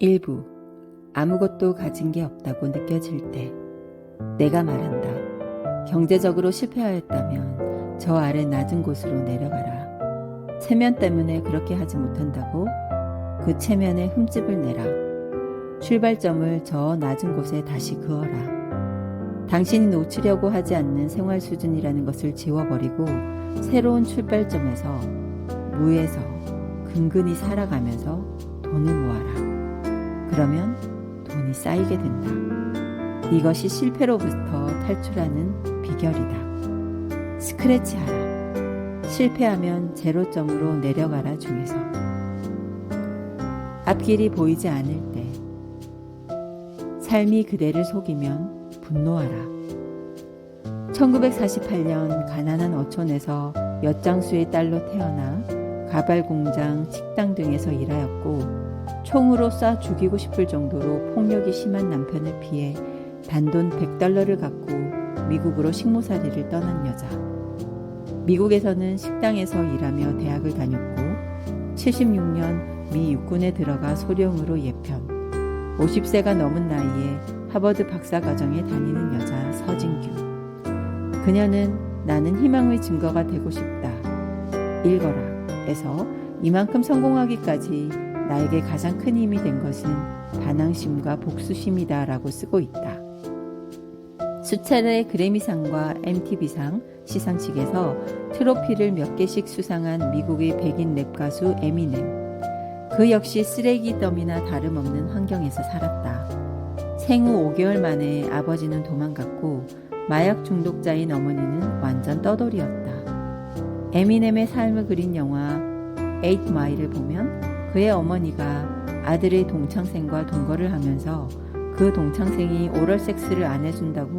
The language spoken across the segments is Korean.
일부 아무것도 가진 게 없다고 느껴질 때 내가 말한다. 경제적으로 실패하였다면 저 아래 낮은 곳으로 내려가라. 체면 때문에 그렇게 하지 못한다고 그 체면에 흠집을 내라. 출발점을 저 낮은 곳에 다시 그어라. 당신이 놓치려고 하지 않는 생활 수준이라는 것을 지워버리고 새로운 출발점에서 무에서 근근히 살아가면서 돈을 모아라. 그러면 돈이 쌓이게 된다. 이것이 실패로부터 탈출하는 비결이다. 스크래치하라. 실패하면 제로점으로 내려가라 중에서. 앞길이 보이지 않을 때 삶이 그대를 속이면 분노하라. 1948년 가난한 어촌에서 엿장수의 딸로 태어나 가발공장, 식당 등에서 일하였고 총으로 쏴 죽이고 싶을 정도로 폭력이 심한 남편을 피해 단돈 $100를 갖고 미국으로 식모살이를 떠난 여자. 미국에서는 식당에서 일하며 대학을 다녔고 76년 미 육군에 들어가 소령으로 예편. 50세가 넘은 나이에 하버드 박사과정에 다니는 여자 서진규. 그녀는 나는 희망의 증거가 되고 싶다. 읽어라. 에서 이만큼 성공하기까지 나에게 가장 큰 힘이 된 것은 반항심과 복수심이다 라고 쓰고 있다. 수차례 그래미상과 MTV상 시상식에서 트로피를 몇 개씩 수상한 미국의 백인 랩 가수 에미넴. 그 역시 쓰레기 더미나 다름없는 환경에서 살았다. 생후 5개월 만에 아버지는 도망갔고 마약 중독자인 어머니는 완전 떠돌이었다. 에미넴의 삶을 그린 영화 8마일을 보면 그의 어머니가 아들의 동창생과 동거를 하면서 그 동창생이 오럴 섹스를 안 해준다고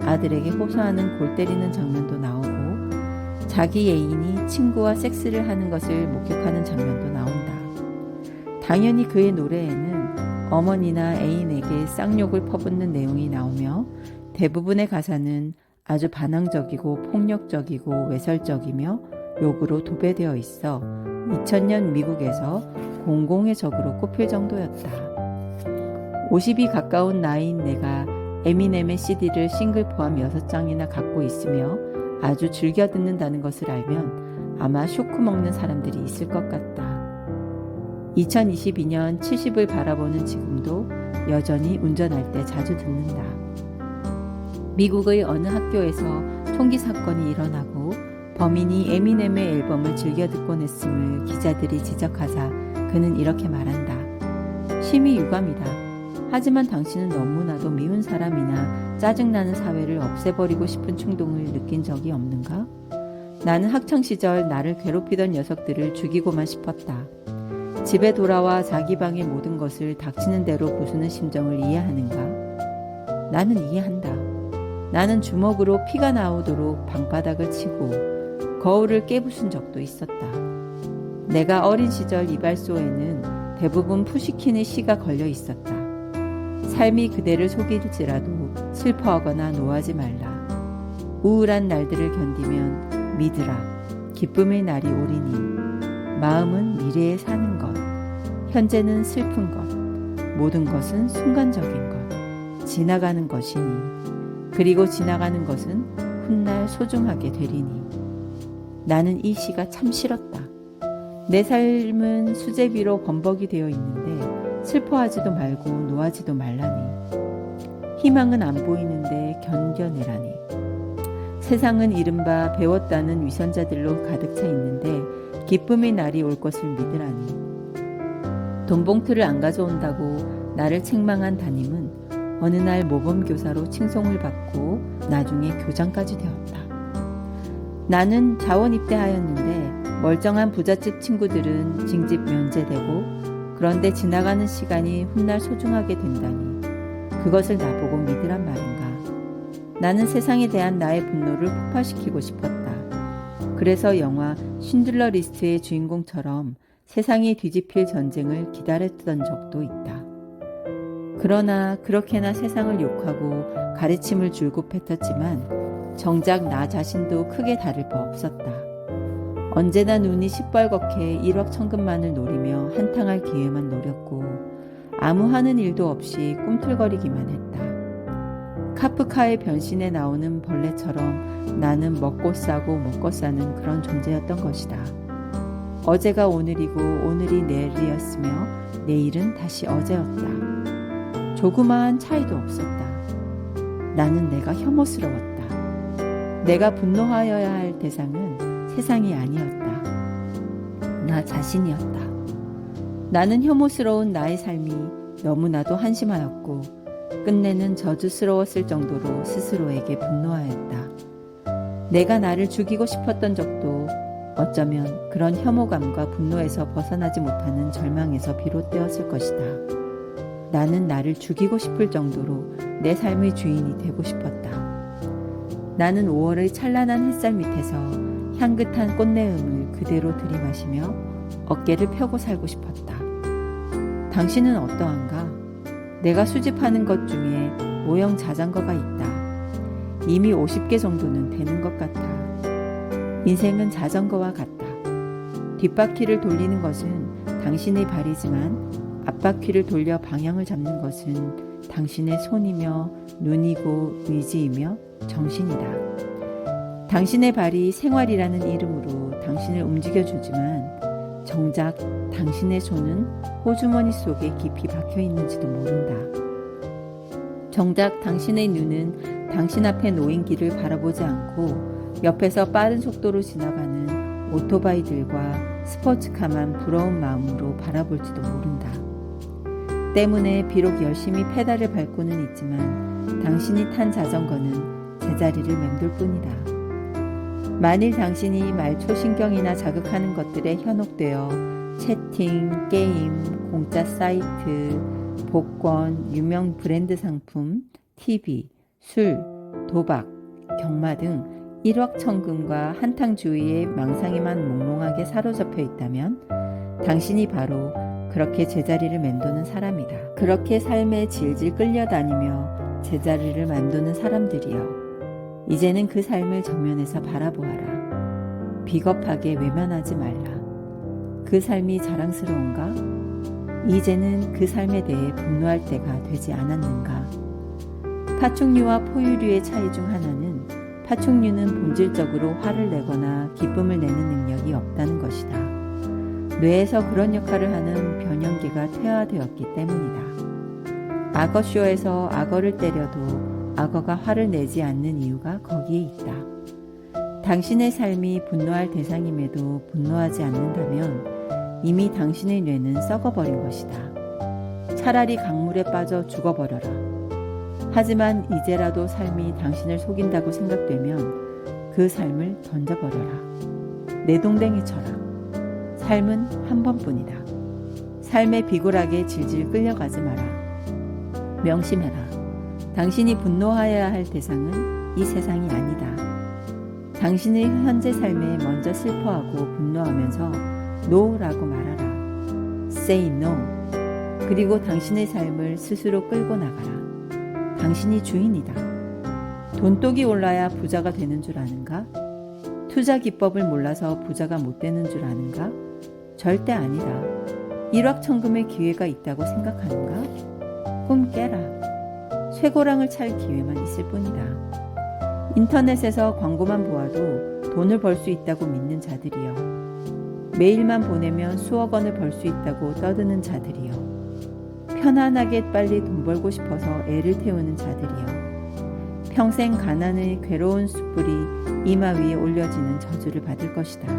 아들에게 호소하는 골 때리는 장면도 나오고 자기 애인이 친구와 섹스를 하는 것을 목격하는 장면도 나온다. 당연히 그의 노래에는 어머니나 애인에게 쌍욕을 퍼붓는 내용이 나오며 대부분의 가사는 아주 반항적이고 폭력적이고 외설적이며 욕으로 도배되어 있어 2000년 미국에서 공공의 적으로 꼽힐 정도였다. 50이 가까운 나이인 내가 에미넴의 CD를 싱글 포함 6장이나 갖고 있으며 아주 즐겨 듣는다는 것을 알면 아마 쇼크 먹는 사람들이 있을 것 같다. 2022년 70을 바라보는 지금도 여전히 운전할 때 자주 듣는다. 미국의 어느 학교에서 총기 사건이 일어나고 범인이 에미넴의 앨범을 즐겨 듣곤 했음을 기자들이 지적하자 그는 이렇게 말한다. 심히 유감이다. 하지만 당신은 너무나도 미운 사람이나 짜증나는 사회를 없애버리고 싶은 충동을 느낀 적이 없는가? 나는 학창시절 나를 괴롭히던 녀석들을 죽이고만 싶었다. 집에 돌아와 자기 방의 모든 것을 닥치는 대로 부수는 심정을 이해하는가? 나는 이해한다. 나는 주먹으로 피가 나오도록 방바닥을 치고 거울을 깨부순 적도 있었다. 내가 어린 시절 이발소에는 대부분 푸시킨의 시가 걸려 있었다. 삶이 그대를 속일지라도 슬퍼하거나 노하지 말라. 우울한 날들을 견디면 믿으라. 기쁨의 날이 오리니. 마음은 미래에 사는 것. 현재는 슬픈 것. 모든 것은 순간적인 것. 지나가는 것이니. 그리고 지나가는 것은 훗날 소중하게 되리니. 나는 이 시가 참 싫었다. 내 삶은 수제비로 범벅이 되어 있는데 슬퍼하지도 말고 노하지도 말라니. 희망은 안 보이는데 견뎌내라니. 세상은 이른바 배웠다는 위선자들로 가득 차 있는데 기쁨의 날이 올 것을 믿으라니. 돈봉투를 안 가져온다고 나를 책망한 담임은 어느 날 모범교사로 칭송을 받고 나중에 교장까지 되었다. 나는 자원 입대하였는데 멀쩡한 부잣집 친구들은 징집 면제되고 그런데 지나가는 시간이 훗날 소중하게 된다니 그것을 나보고 믿으란 말인가. 나는 세상에 대한 나의 분노를 폭발시키고 싶었다. 그래서 영화 쉰들러 리스트의 주인공처럼 세상이 뒤집힐 전쟁을 기다렸던 적도 있다. 그러나 그렇게나 세상을 욕하고 가르침을 줄곧 뱉었지만 정작 나 자신도 크게 다를 바 없었다. 언제나 눈이 시뻘겋게 1억 천금만을 노리며 한탕할 기회만 노렸고 아무 하는 일도 없이 꿈틀거리기만 했다. 카프카의 변신에 나오는 벌레처럼 나는 먹고 싸고 먹고 싸는 그런 존재였던 것이다. 어제가 오늘이고 오늘이 내일이었으며 내일은 다시 어제였다. 조그마한 차이도 없었다. 나는 내가 혐오스러웠다. 내가 분노하여야 할 대상은 세상이 아니었다. 나 자신이었다. 나는 혐오스러운 나의 삶이 너무나도 한심하였고 끝내는 저주스러웠을 정도로 스스로에게 분노하였다. 내가 나를 죽이고 싶었던 적도 어쩌면 그런 혐오감과 분노에서 벗어나지 못하는 절망에서 비롯되었을 것이다. 나는 나를 죽이고 싶을 정도로 내 삶의 주인이 되고 싶었다. 나는 5월의 찬란한 햇살 밑에서 향긋한 꽃내음을 그대로 들이마시며 어깨를 펴고 살고 싶었다. 당신은 어떠한가? 내가 수집하는 것 중에 모형 자전거가 있다. 이미 50개 정도는 되는 것 같아. 인생은 자전거와 같다. 뒷바퀴를 돌리는 것은 당신의 발이지만 앞바퀴를 돌려 방향을 잡는 것은 당신의 손이며 눈이고 의지이며 정신이다. 당신의 발이 생활이라는 이름으로 당신을 움직여주지만 정작 당신의 손은 호주머니 속에 깊이 박혀 있는지도 모른다. 정작 당신의 눈은 당신 앞에 놓인 길을 바라보지 않고 옆에서 빠른 속도로 지나가는 오토바이들과 스포츠카만 부러운 마음으로 바라볼지도 모른다. 때문에 비록 열심히 페달을 밟고는 있지만 당신이 탄 자전거는 제자리를 맴돌 뿐이다. 만일 당신이 말초신경이나 자극하는 것들에 현혹되어 채팅, 게임, 공짜 사이트, 복권, 유명 브랜드 상품, TV, 술, 도박, 경마 등 일확천금과 한탕주의의 망상에만 몽롱하게 사로잡혀 있다면 당신이 바로 그렇게 제자리를 맴도는 사람이다. 그렇게 삶에 질질 끌려다니며 제자리를 맴도는 사람들이여. 이제는 그 삶을 정면에서 바라보아라. 비겁하게 외면하지 말라. 그 삶이 자랑스러운가? 이제는 그 삶에 대해 분노할 때가 되지 않았는가? 파충류와 포유류의 차이 중 하나는 파충류는 본질적으로 화를 내거나 기쁨을 내는 능력이 없다는 것이다. 뇌에서 그런 역할을 하는 변형계가 퇴화되었기 때문이다. 악어쇼에서 악어를 때려도 악어가 화를 내지 않는 이유가 거기에 있다. 당신의 삶이 분노할 대상임에도 분노하지 않는다면 이미 당신의 뇌는 썩어버린 것이다. 차라리 강물에 빠져 죽어버려라. 하지만 이제라도 삶이 당신을 속인다고 생각되면 그 삶을 던져버려라. 내동댕이 쳐라. 삶은 한 번뿐이다. 삶의 비굴하게 질질 끌려가지 마라. 명심해라. 당신이 분노하여야 할 대상은 이 세상이 아니다. 당신의 현재 삶에 먼저 슬퍼하고 분노하면서 NO라고 말하라. Say no. 그리고 당신의 삶을 스스로 끌고 나가라. 당신이 주인이다. 돈독이 올라야 부자가 되는 줄 아는가? 투자 기법을 몰라서 부자가 못 되는 줄 아는가? 절대 아니다. 일확천금의 기회가 있다고 생각하는가? 꿈 깨라. 쇠고랑을 찰 기회만 있을 뿐이다. 인터넷에서 광고만 보아도 돈을 벌 수 있다고 믿는 자들이여. 메일만 보내면 수억 원을 벌 수 있다고 떠드는 자들이여. 편안하게 빨리 돈 벌고 싶어서 애를 태우는 자들이여. 평생 가난의 괴로운 숯불이 이마 위에 올려지는 저주를 받을 것이다.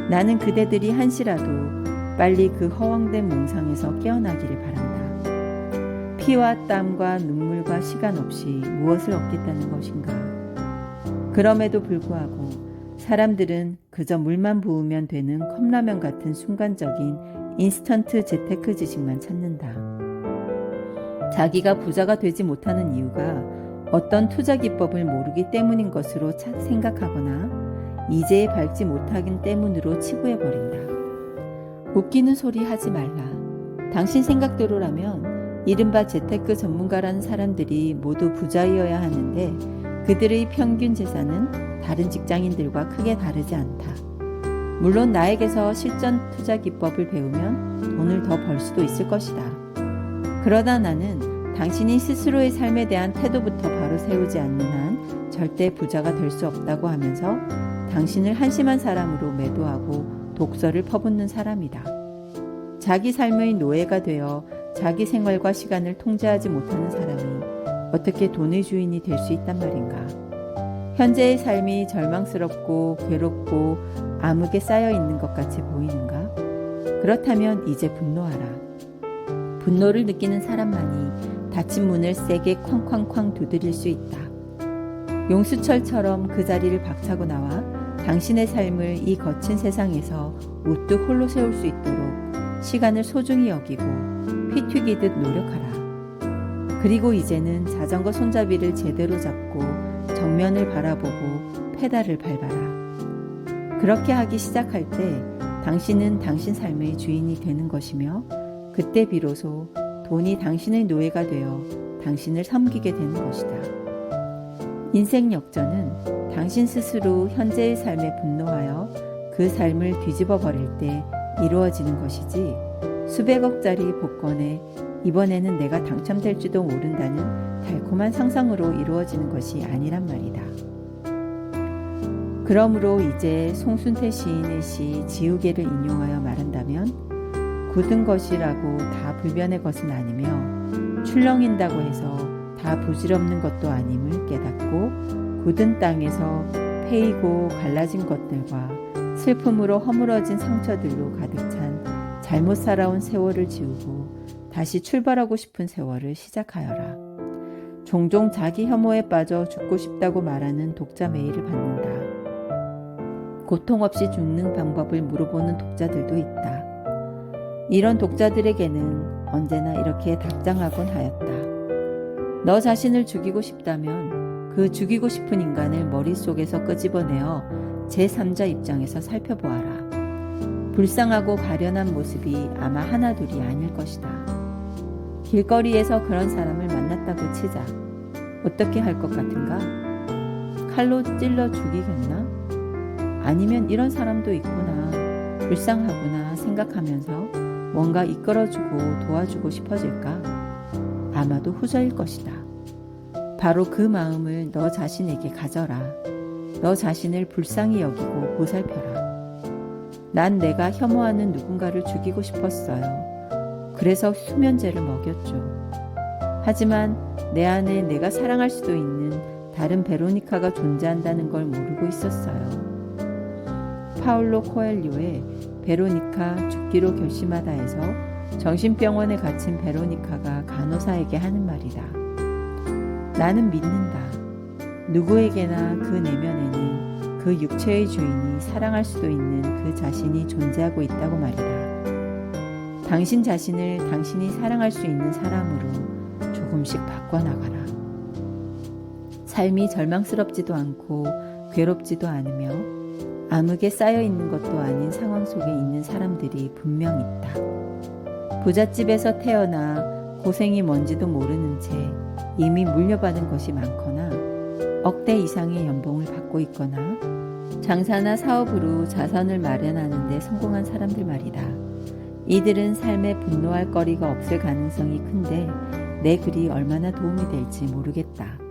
나는 그대들이 한시라도 빨리 그 허황된 몽상에서 깨어나기를 바란다. 피와 땀과 눈물과 시간 없이 무엇을 얻겠다는 것인가? 그럼에도 불구하고 사람들은 그저 물만 부으면 되는 컵라면 같은 순간적인 인스턴트 재테크 지식만 찾는다. 자기가 부자가 되지 못하는 이유가 어떤 투자 기법을 모르기 때문인 것으로 생각하거나 이제에 밟지 못하기 때문으로 치부해버린다. 웃기는 소리 하지 말라. 당신 생각대로라면 이른바 재테크 전문가라는 사람들이 모두 부자이어야 하는데 그들의 평균 재산은 다른 직장인들과 크게 다르지 않다. 물론 나에게서 실전 투자 기법을 배우면 돈을 더 벌 수도 있을 것이다. 그러다 나는 당신이 스스로의 삶에 대한 태도부터 바로 세우지 않는 한 절대 부자가 될 수 없다고 하면서 당신을 한심한 사람으로 매도하고 독설을 퍼붓는 사람이다. 자기 삶의 노예가 되어 자기 생활과 시간을 통제하지 못하는 사람이 어떻게 돈의 주인이 될 수 있단 말인가. 현재의 삶이 절망스럽고 괴롭고 암흑에 쌓여 있는 것 같이 보이는가? 그렇다면 이제 분노하라. 분노를 느끼는 사람만이 닫힌 문을 세게 쾅쾅쾅 두드릴 수 있다. 용수철처럼 그 자리를 박차고 나와 당신의 삶을 이 거친 세상에서 우뚝 홀로 세울 수 있도록 시간을 소중히 여기고 피 튀기듯 노력하라. 그리고 이제는 자전거 손잡이를 제대로 잡고 정면을 바라보고 페달을 밟아라. 그렇게 하기 시작할 때 당신은 당신 삶의 주인이 되는 것이며 그때 비로소 돈이 당신의 노예가 되어 당신을 섬기게 되는 것이다. 인생 역전은 당신 스스로 현재의 삶에 분노하여 그 삶을 뒤집어 버릴 때 이루어지는 것이지 수백억짜리 복권에 이번에는 내가 당첨될지도 모른다는 달콤한 상상으로 이루어지는 것이 아니란 말이다. 그러므로 이제 송순태 시인의 시 지우개를 인용하여 말한다면 굳은 것이라고 다 불변의 것은 아니며 출렁인다고 해서 다 부질없는 것도 아님을 깨닫고 굳은 땅에서 패이고 갈라진 것들과 슬픔으로 허물어진 상처들로 가득 찬 잘못 살아온 세월을 지우고 다시 출발하고 싶은 세월을 시작하여라. 종종 자기 혐오에 빠져 죽고 싶다고 말하는 독자 메일을 받는다. 고통 없이 죽는 방법을 물어보는 독자들도 있다. 이런 독자들에게는 언제나 이렇게 답장하곤 하였다. 너 자신을 죽이고 싶다면 그 죽이고 싶은 인간을 머릿속에서 끄집어내어 제3자 입장에서 살펴보아라. 불쌍하고 가련한 모습이 아마 하나둘이 아닐 것이다. 길거리에서 그런 사람을 만났다고 치자. 어떻게 할 것 같은가? 칼로 찔러 죽이겠나? 아니면 이런 사람도 있구나, 불쌍하구나 생각하면서 뭔가 이끌어주고 도와주고 싶어질까? 아마도 후자일 것이다. 바로 그 마음을 너 자신에게 가져라. 너 자신을 불쌍히 여기고 보살펴라. 난 내가 혐오하는 누군가를 죽이고 싶었어요. 그래서 수면제를 먹였죠. 하지만 내 안에 내가 사랑할 수도 있는 다른 베로니카가 존재한다는 걸 모르고 있었어요. 파울로 코엘료의 베로니카 죽기로 결심하다에서 정신병원에 갇힌 베로니카가 간호사에게 하는 말이다. 나는 믿는다. 누구에게나 그 내면에는 그 육체의 주인이 사랑할 수도 있는 그 자신이 존재하고 있다고 말이다. 당신 자신을 당신이 사랑할 수 있는 사람으로 조금씩 바꿔나가라. 삶이 절망스럽지도 않고 괴롭지도 않으며 암흑에 쌓여있는 것도 아닌 상황 속에 있는 사람들이 분명 있다. 부잣집에서 태어나 고생이 뭔지도 모르는 채 이미 물려받은 것이 많거나 억대 이상의 연봉을 받고 있거나 장사나 사업으로 자산을 마련하는 데 성공한 사람들 말이다. 이들은 삶에 분노할 거리가 없을 가능성이 큰데 내 글이 얼마나 도움이 될지 모르겠다.